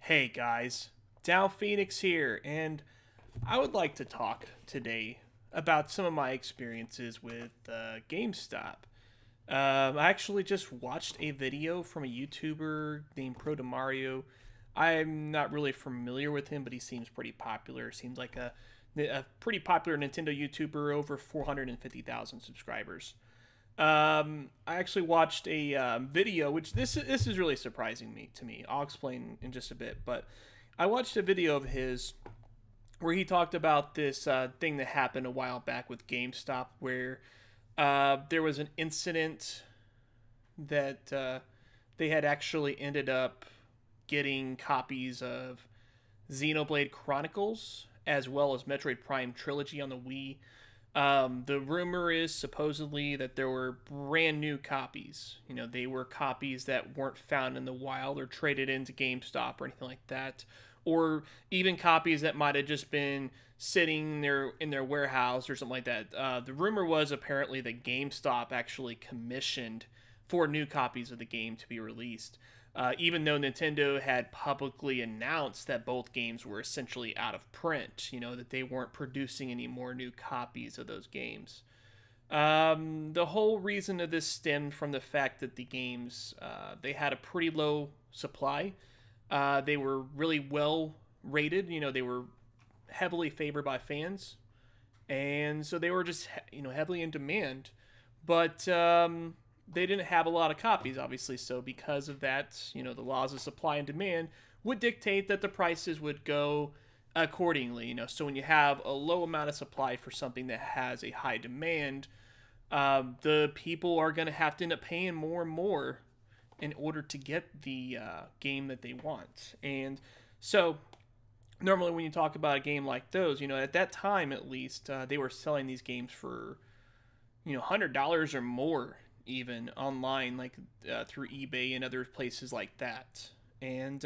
Hey guys, Downphoenix here, and I would like to talk today about some of my experiences with GameStop. I actually just watched a video from a YouTuber named Protomario. I'm not really familiar with him, but he seems pretty popular. Seems like a pretty popular Nintendo YouTuber, over 450,000 subscribers. I actually watched a video, which this is really surprising to me. I'll explain in just a bit, but I watched a video of his where he talked about this thing that happened a while back with GameStop, where there was an incident that they had actually ended up getting copies of Xenoblade Chronicles as well as Metroid Prime Trilogy on the Wii. The rumor is supposedly that there were brand new copies. You know, they were copies that weren't found in the wild or traded into GameStop or anything like that. Or even copies that might have just been sitting there in their warehouse or something like that. The rumor was apparently that GameStop actually commissioned 4 new copies of the game to be released. Even though Nintendo had publicly announced that both games were essentially out of print, you know, that they weren't producing any more new copies of those games. The whole reason of this stemmed from the fact that the games, they had a pretty low supply. They were really well rated, you know, they were heavily favored by fans, and so they were just, you know, heavily in demand. But they didn't have a lot of copies, obviously, so because of that, you know, the laws of supply and demand would dictate that the prices would go accordingly, you know. So when you have a low amount of supply for something that has a high demand, the people are going to have to end up paying more and more in order to get the game that they want. And so normally when you talk about a game like those, you know, at that time at least, they were selling these games for, you know, $100 or more, even online, like through eBay and other places like that. And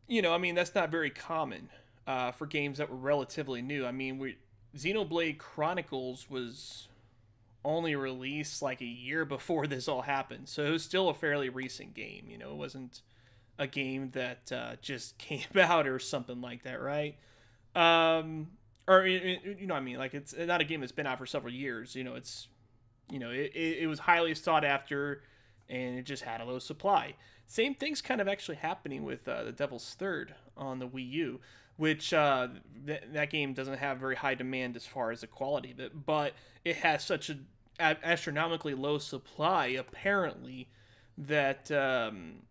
you know, I mean, that's not very common for games that were relatively new. I mean, Xenoblade Chronicles was only released like a year before this all happened, so it was still a fairly recent game. You know, it wasn't a game that just came out or something like that, right? Or you know what I mean, like, it's not a game that's been out for several years. You know, it's, you know, it was highly sought after, and it just had a low supply. Same thing's kind of actually happening with the Devil's Third on the Wii U, which that game doesn't have very high demand as far as the quality of it, but it has such an astronomically low supply, apparently, that,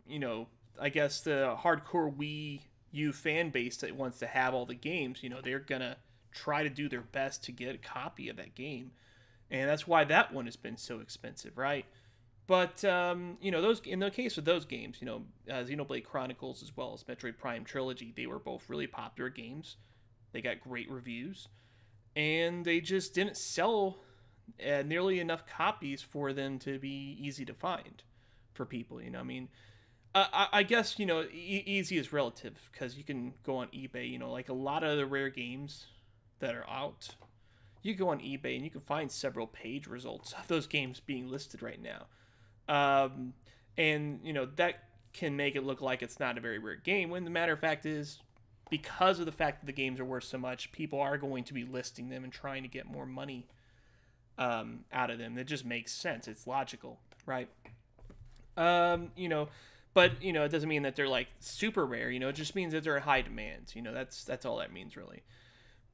you know, I guess the hardcore Wii U fan base that wants to have all the games, you know, they're going to try to do their best to get a copy of that game. And that's why that one has been so expensive, right? But, you know, those, in the case of those games, you know, Xenoblade Chronicles as well as Metroid Prime Trilogy, they were both really popular games. They got great reviews. And they just didn't sell nearly enough copies for them to be easy to find for people, you know. I mean, I guess, you know, easy is relative, because you can go on eBay, you know, like a lot of the rare games that are out, you go on eBay and you can find several page results of those games being listed right now. And, you know, that can make it look like it's not a very rare game, when the matter of fact is, because of the fact that the games are worth so much, people are going to be listing them and trying to get more money out of them. That just makes sense. It's logical, right? You know, but, you know, it doesn't mean that they're like super rare, you know. It just means that they're high demand, you know. That's all that means, really.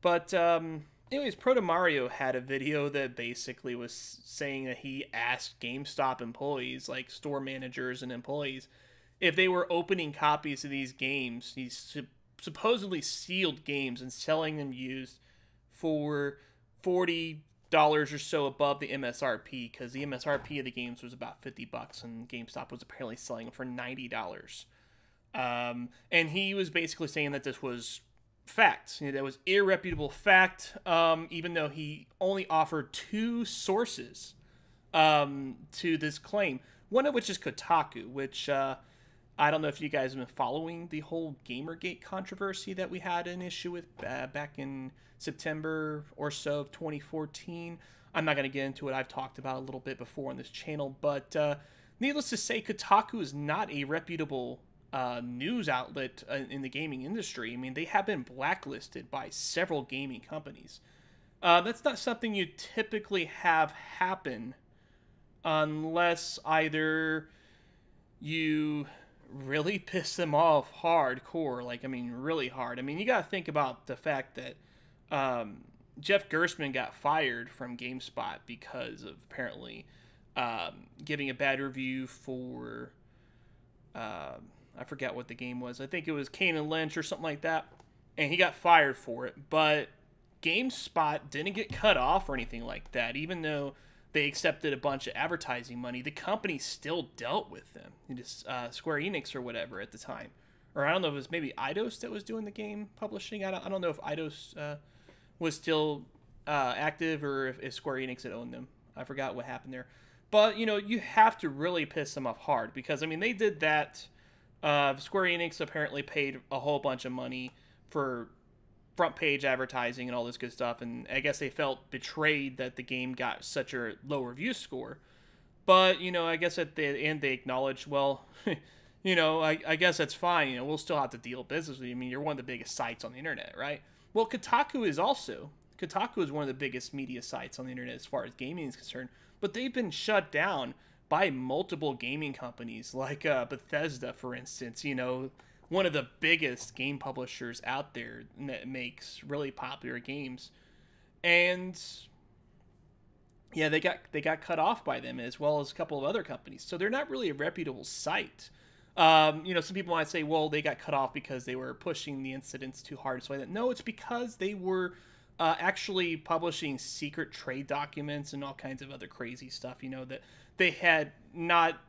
But anyways, Protomario had a video that basically was saying that he asked GameStop employees, like store managers and employees, if they were opening copies of these games, these supposedly sealed games, and selling them used for $40 or so above the MSRP, because the MSRP of the games was about $50, and GameStop was apparently selling them for $90. And he was basically saying that this was fact. You know, that was irreputable fact, even though he only offered 2 sources to this claim. One of which is Kotaku, which I don't know if you guys have been following the whole Gamergate controversy that we had an issue with back in September or so of 2014. I'm not going to get into it. I've talked about it a little bit before on this channel, but needless to say, Kotaku is not a reputable news outlet in the gaming industry. I mean, they have been blacklisted by several gaming companies. That's not something you typically have happen unless either you really piss them off hardcore, like, I mean, really hard. I mean, you got to think about the fact that Jeff Gerstmann got fired from GameSpot because of apparently giving a bad review for, I forget what the game was. I think it was Kane and Lynch or something like that. And he got fired for it. But GameSpot didn't get cut off or anything like that. Even though they accepted a bunch of advertising money, the company still dealt with them. Just Square Enix or whatever at the time. Or I don't know if it was maybe Eidos that was doing the game publishing. I don't know if Eidos was still active or if Square Enix had owned them. I forgot what happened there. But, you know, you have to really piss them off hard because, I mean, they did that. Square Enix apparently paid a whole bunch of money for front page advertising and all this good stuff, and I guess they felt betrayed that the game got such a low review score. But, you know, I guess at the end they acknowledged, well, you know, I guess that's fine. You know, we'll still have to deal business with you. I mean, you're one of the biggest sites on the internet, right? Well, Kotaku is one of the biggest media sites on the internet as far as gaming is concerned, but they've been shut down by multiple gaming companies, like Bethesda, for instance, you know, one of the biggest game publishers out there that makes really popular games. And yeah, they got cut off by them, as well as a couple of other companies. So they're not really a reputable site. You know, some people might say, well, they got cut off because they were pushing the incidents too hard. So no, it's because they were actually publishing secret trade documents and all kinds of other crazy stuff, you know, that they had not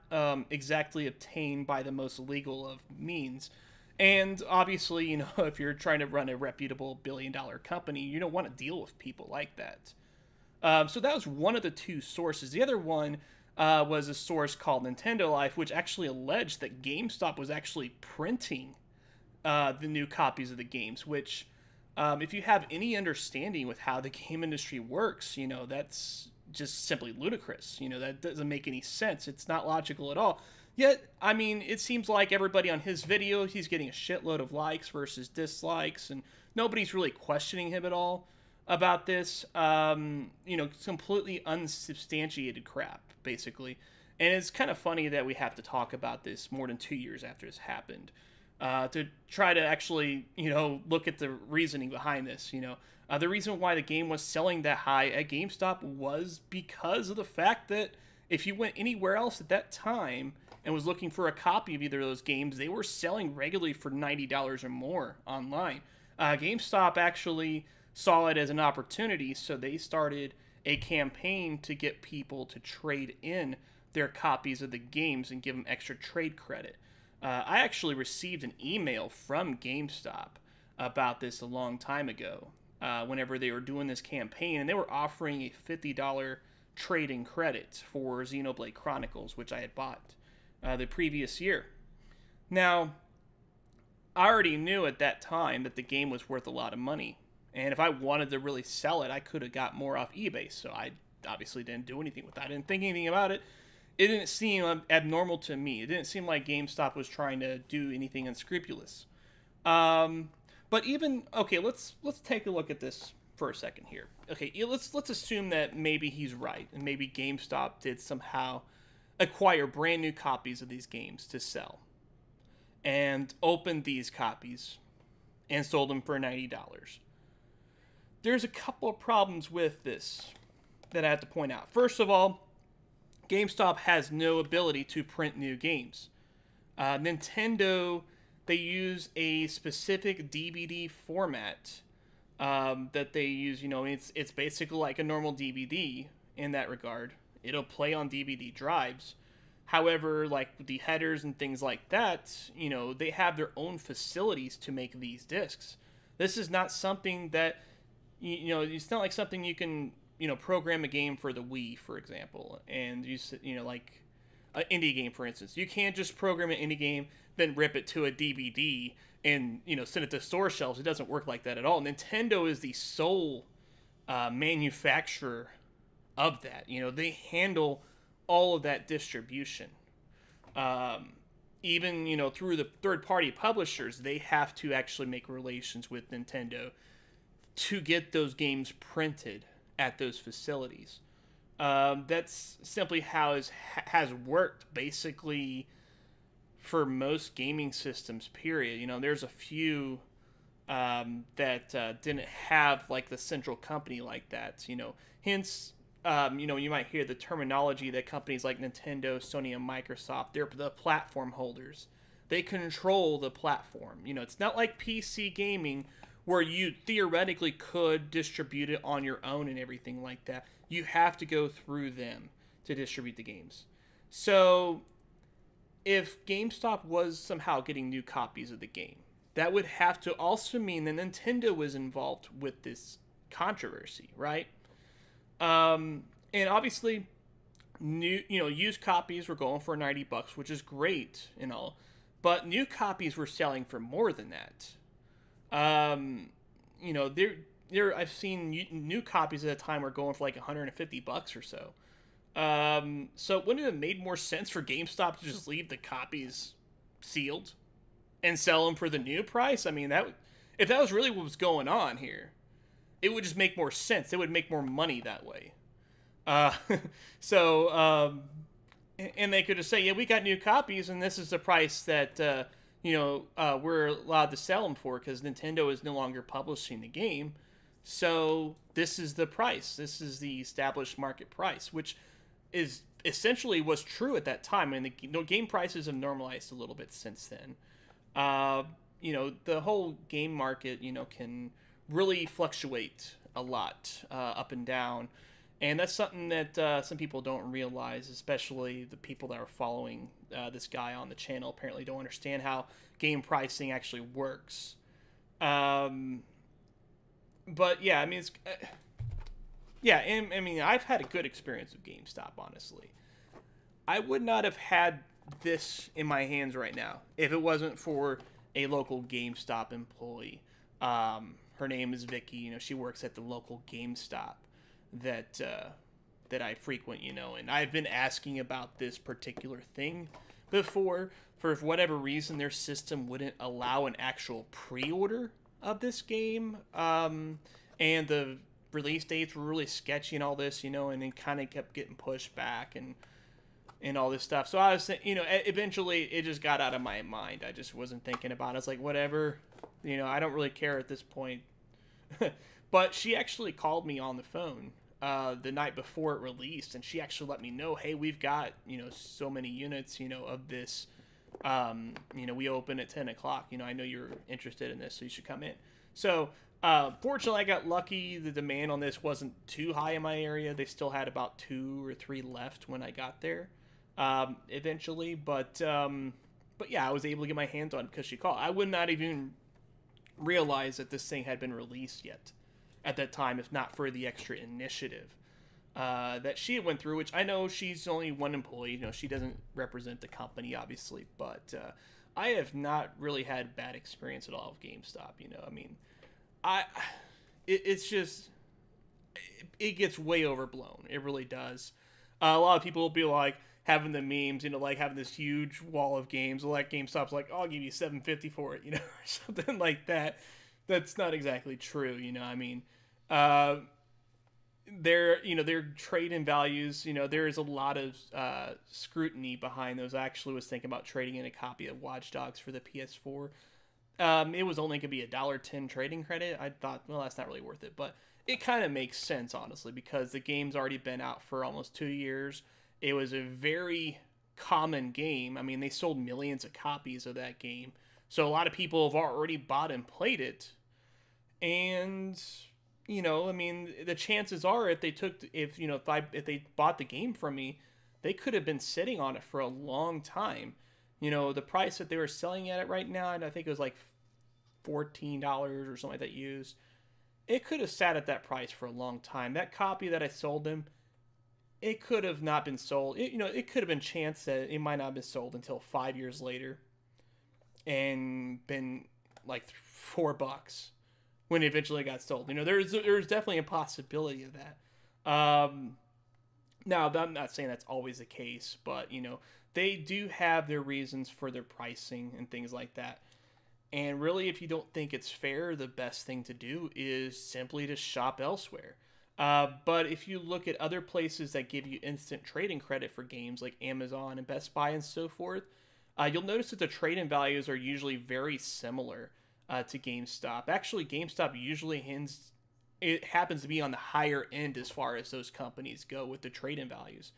exactly obtained by the most legal of means. And obviously, you know, if you're trying to run a reputable billion-dollar company, you don't want to deal with people like that. So that was one of the two sources. The other one was a source called Nintendo Life, which actually alleged that GameStop was actually printing the new copies of the games, which, if you have any understanding with how the game industry works, you know, that's just simply ludicrous. You know, that doesn't make any sense. It's not logical at all. Yet, I mean, it seems like everybody on his video, he's getting a shitload of likes versus dislikes, and nobody's really questioning him at all about this. You know, completely unsubstantiated crap, basically. And it's kind of funny that we have to talk about this more than 2 years after this happened. To try to actually, you know, look at the reasoning behind this, you know. The reason why the game was selling that high at GameStop was because of the fact that if you went anywhere else at that time and was looking for a copy of either of those games, they were selling regularly for $90 or more online. GameStop actually saw it as an opportunity, so they started a campaign to get people to trade in their copies of the games and give them extra trade credit. I actually received an email from GameStop about this a long time ago, whenever they were doing this campaign, and they were offering a $50 trading credit for Xenoblade Chronicles, which I had bought the previous year. Now, I already knew at that time that the game was worth a lot of money, and if I wanted to really sell it, I could have got more off eBay, so I obviously didn't do anything with that. I didn't think anything about it. It didn't seem abnormal to me. It didn't seem like GameStop was trying to do anything unscrupulous. But even, okay, let's take a look at this for a second here. Okay, let's assume that maybe he's right, and maybe GameStop did somehow acquire brand new copies of these games to sell, and opened these copies and sold them for $90. There's a couple of problems with this that I have to point out. First of all, GameStop has no ability to print new games. Nintendo, they use a specific DVD format that they use. You know, it's basically like a normal DVD in that regard. It'll play on DVD drives. However, like the headers and things like that, you know, they have their own facilities to make these discs. This is not something that, you know, it's not like something you can, you know, program a game for the Wii, for example, and you know, like an indie game, for instance. You can't just program an indie game, then rip it to a DVD and, you know, send it to store shelves. It doesn't work like that at all. Nintendo is the sole manufacturer of that. You know, they handle all of that distribution. even, you know, through the third-party publishers, they have to actually make relations with Nintendo to get those games printed at those facilities. That's simply how it has worked, basically, for most gaming systems, period. You know, there's a few that didn't have, like, the central company like that, you know. Hence, you know, you might hear the terminology that companies like Nintendo, Sony, and Microsoft, they're the platform holders. They control the platform. You know, it's not like PC gaming where you theoretically could distribute it on your own and everything like that. You have to go through them to distribute the games. So, if GameStop was somehow getting new copies of the game, that would have to also mean that Nintendo was involved with this controversy, right? And obviously, used copies were going for $90, which is great and all, but new copies were selling for more than that. You know, I've seen new copies at a time were going for like $150 or so. So wouldn't it have made more sense for GameStop to just leave the copies sealed and sell them for the new price? I mean, if that was really what was going on here, it would just make more sense. It would make more money that way. And they could just say, yeah, we got new copies, and this is the price that, we're allowed to sell them for, because Nintendo is no longer publishing the game. So this is the price. This is the established market price, which is essentially was true at that time. I mean, the game prices have normalized a little bit since then. The whole game market, can really fluctuate a lot up and down. And that's something that some people don't realize, especially the people that are following this guy on the channel apparently don't understand how game pricing actually works. But yeah, I mean, I've had a good experience with GameStop, honestly. I would not have had this in my hands right now if it wasn't for a local GameStop employee. Her name is Vicky. She works at the local GameStop that I frequent, and I've been asking about this particular thing before. For whatever reason, their system wouldn't allow an actual pre-order of this game, and the release dates were really sketchy and all this, and it kind of kept getting pushed back and all this stuff. So I was, eventually it just got out of my mind. I just wasn't thinking about it. I was like, whatever, I don't really care at this point. But she actually called me on the phone the night before it released, and she actually let me know, hey, we've got, so many units, of this. We open at 10 o'clock. I know you're interested in this, so you should come in. So, fortunately, I got lucky. The demand on this wasn't too high in my area. They still had about 2 or 3 left when I got there, eventually. But yeah, I was able to get my hands on it because she called. I would not even realize that this thing had been released yet at that time, if not for the extra initiative that she went through, which I know she's only one employee. She doesn't represent the company, obviously, but I have not really had bad experience at all with GameStop. It's just, it gets way overblown. It really does. A lot of people will be like having the memes, like having this huge wall of games. Like GameStop's like, I'll give you $750 for it, or something like that. That's not exactly true. Their trade-in values, there is a lot of scrutiny behind those. I actually was thinking about trading in a copy of Watch Dogs for the PS4. It was only going to be $1.10 trading credit. I thought, well, that's not really worth it. But it kind of makes sense, honestly, because the game's already been out for almost 2 years. It was a very common game. I mean, they sold millions of copies of that game. So a lot of people have already bought and played it. And the chances are if they bought the game from me, they could have been sitting on it for a long time. The price that they were selling at it right now, and I think it was like $14 or something like that used. It could have sat at that price for a long time. That copy that I sold them, it could have not been sold. It could have been chance that it might not have been sold until 5 years later and been like $4 when it eventually got sold. There's definitely a possibility of that. Now, I'm not saying that's always the case, but, they do have their reasons for their pricing and things like that. And really, if you don't think it's fair, the best thing to do is simply to shop elsewhere. But if you look at other places that give you instant trading credit for games like Amazon and Best Buy and so forth, you'll notice that the trade-in values are usually very similar to GameStop. Actually, GameStop usually it happens to be on the higher end as far as those companies go with the trade-in values.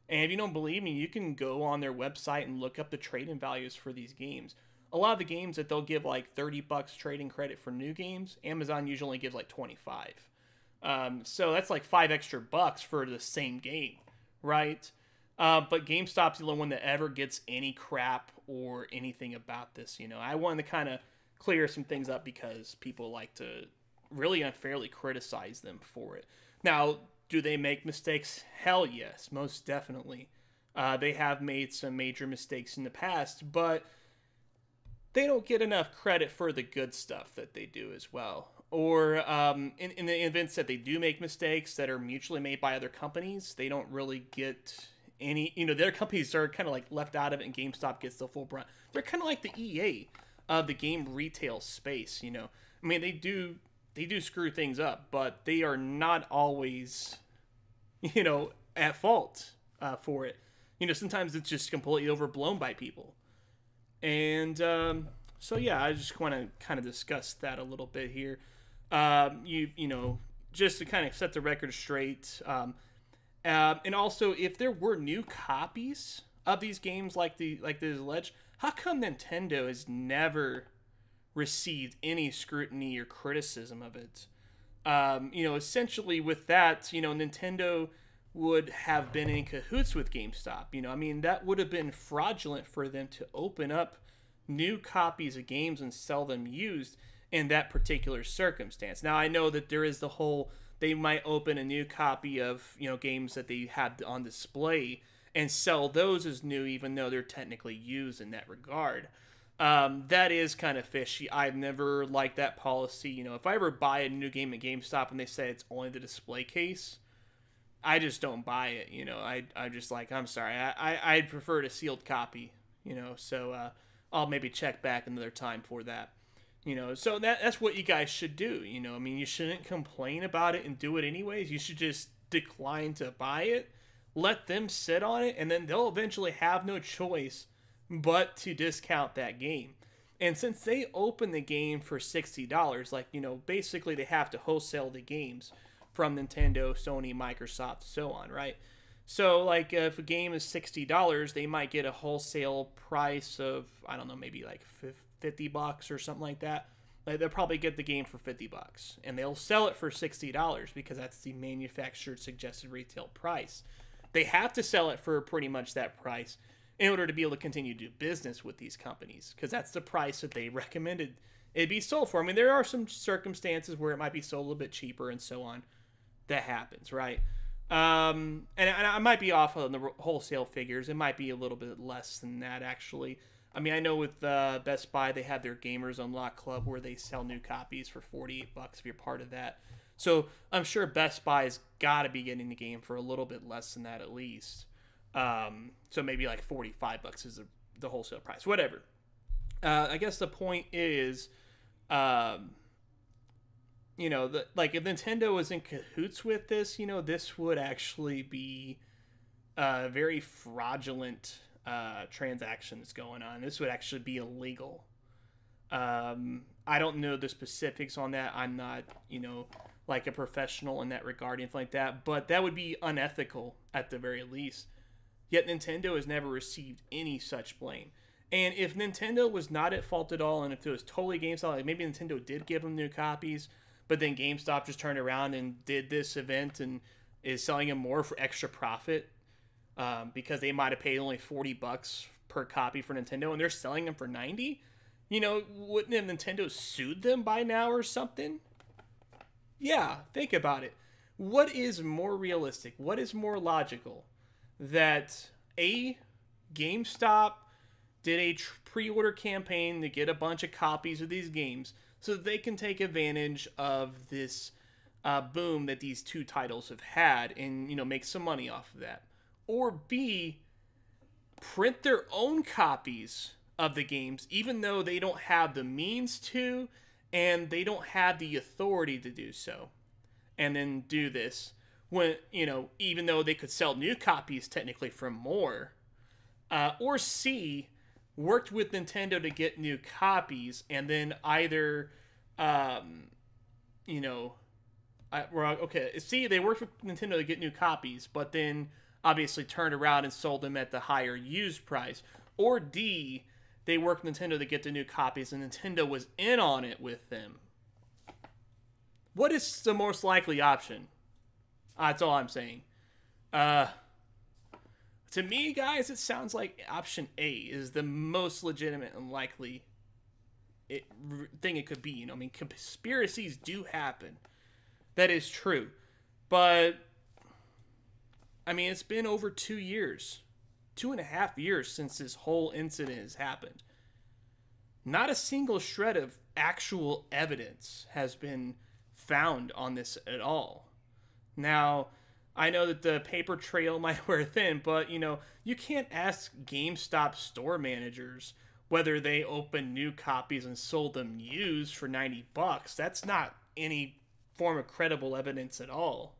And if you don't believe me, you can go on their website and look up the trade-in values for these games. A lot of the games that they'll give like $30 trading credit for new games, Amazon usually only gives like 25. So that's like $5 extra for the same game, right? But GameStop's the only one that ever gets any crap or anything about this. I wanted to kind of clear some things up because people like to really unfairly criticize them for it. Now, do they make mistakes? Hell yes, most definitely. They have made some major mistakes in the past, but they don't get enough credit for the good stuff that they do as well. Or in the events that they do make mistakes that are mutually made by other companies, they don't really get any, their companies are kind of like left out of it and GameStop gets the full brunt. They're kind of like the EA of the game retail space, I mean, they do screw things up, but they are not always, at fault for it. Sometimes it's just completely overblown by people. And so yeah, I just want to kind of discuss that a little bit here. Just to kind of set the record straight. And also, if there were new copies of these games like this alleged, how come Nintendo has never received any scrutiny or criticism of it? Essentially with that, Nintendo would have been in cahoots with GameStop. I mean, that would have been fraudulent for them to open up new copies of games and sell them used in that particular circumstance. Now, I know that there is the whole, they might open a new copy of, games that they had on display and sell those as new, even though they're technically used in that regard. That is kind of fishy. I've never liked that policy. If I ever buy a new game at GameStop and they say it's only the display case, I just don't buy it. I'm just like, I'm sorry. I'd prefer a sealed copy, so I'll maybe check back another time for that. So that's what you guys should do. I mean, you shouldn't complain about it and do it anyways. You should just decline to buy it, let them sit on it, and then they'll eventually have no choice but to discount that game. And since they open the game for $60, basically they have to wholesale the games from Nintendo, Sony, Microsoft, so on, right? So, if a game is $60, they might get a wholesale price of, I don't know, maybe like $50 or something like that. They'll probably get the game for $50, and they'll sell it for $60 because that's the manufactured suggested retail price. They have to sell it for pretty much that price in order to be able to continue to do business with these companies, because that's the price that they recommended it be sold for. I mean, there are some circumstances where it might be sold a little bit cheaper and so on. That happens, right? And I might be off on the wholesale figures. It might be a little bit less than that, actually. I mean, I know with Best Buy, they have their Gamers Unlock Club where they sell new copies for $48 if you're part of that. So I'm sure Best Buy's got to be getting the game for a little bit less than that at least. So maybe like $45 is the wholesale price. Whatever. I guess the point is, if Nintendo was in cahoots with this, this would actually be a very fraudulent transactions going on. This would actually be illegal. I don't know the specifics on that. I'm not, like a professional in that regard, anything like that, but that would be unethical at the very least. Yet Nintendo has never received any such blame. And if Nintendo was not at fault at all, and if it was totally GameStop, like maybe Nintendo did give them new copies, but then GameStop just turned around and did this event and is selling them more for extra profit, because they might have paid only $40 per copy for Nintendo, and they're selling them for $90. Wouldn't have Nintendo sued them by now or something? Yeah, think about it. What is more realistic? What is more logical? That GameStop did a pre-order campaign to get a bunch of copies of these games so that they can take advantage of this boom that these two titles have had and, make some money off of that. Or B, print their own copies of the games, even though they don't have the means to, and they don't have the authority to do so, and then do this when, you know, even though they could sell new copies technically for more. Or C, worked with Nintendo to get new copies, and then either, you know, okay, C, they worked with Nintendo to get new copies, but then obviously turned around and sold them at the higher used price. Or D, they worked Nintendo to get the new copies, and Nintendo was in on it with them. What is the most likely option? That's all I'm saying. To me, guys, it sounds like option A is the most legitimate and likely thing it could be. You know, I mean, conspiracies do happen. That is true. But, I mean, it's been over 2 years. 2.5 years since this whole incident has happened. Not a single shred of actual evidence has been found on this at all. Now, I know that the paper trail might wear thin, but, you know, you can't ask GameStop store managers whether they opened new copies and sold them used for $90. That's not any form of credible evidence at all.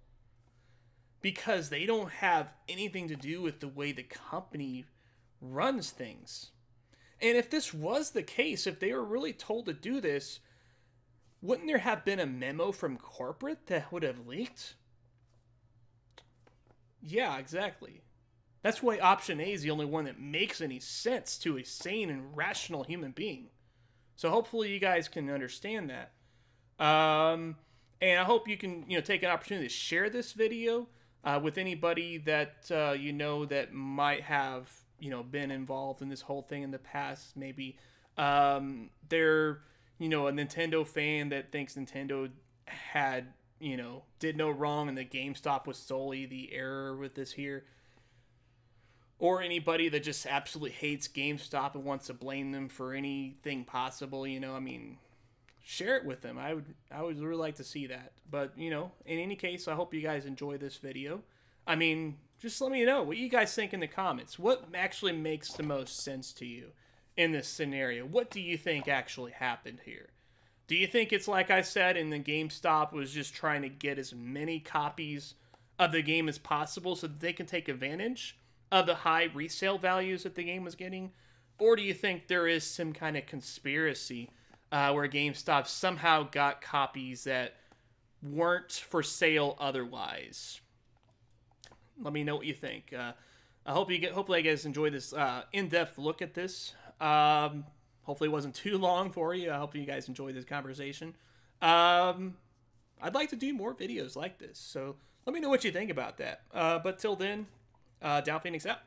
Because they don't have anything to do with the way the company runs things. And if this was the case, if they were really told to do this, wouldn't there have been a memo from corporate that would have leaked? Yeah, exactly. That's why option A is the only one that makes any sense to a sane and rational human being. So hopefully you guys can understand that. And I hope you can, you know, take an opportunity to share this video with anybody that you know that might have, you know, been involved in this whole thing in the past. Maybe they're, you know, a Nintendo fan that thinks Nintendo had, you know, did no wrong and the GameStop was solely the error with this here. Or anybody that just absolutely hates GameStop and wants to blame them for anything possible, you know, I mean, share it with them. I would really like to see that. But, you know, in any case, I hope you guys enjoy this video. I mean, just let me know what you guys think in the comments. What actually makes the most sense to you in this scenario? What do you think actually happened here? Do you think it's like I said, and the GameStop was just trying to get as many copies of the game as possible so that they can take advantage of the high resale values that the game was getting? Or do you think there is some kind of conspiracy where GameStop somehow got copies that weren't for sale otherwise? Let me know what you think. Hopefully you guys enjoyed this in-depth look at this. Hopefully it wasn't too long for you. I hope you guys enjoyed this conversation. I'd like to do more videos like this, so let me know what you think about that. But till then, Downphoenix out.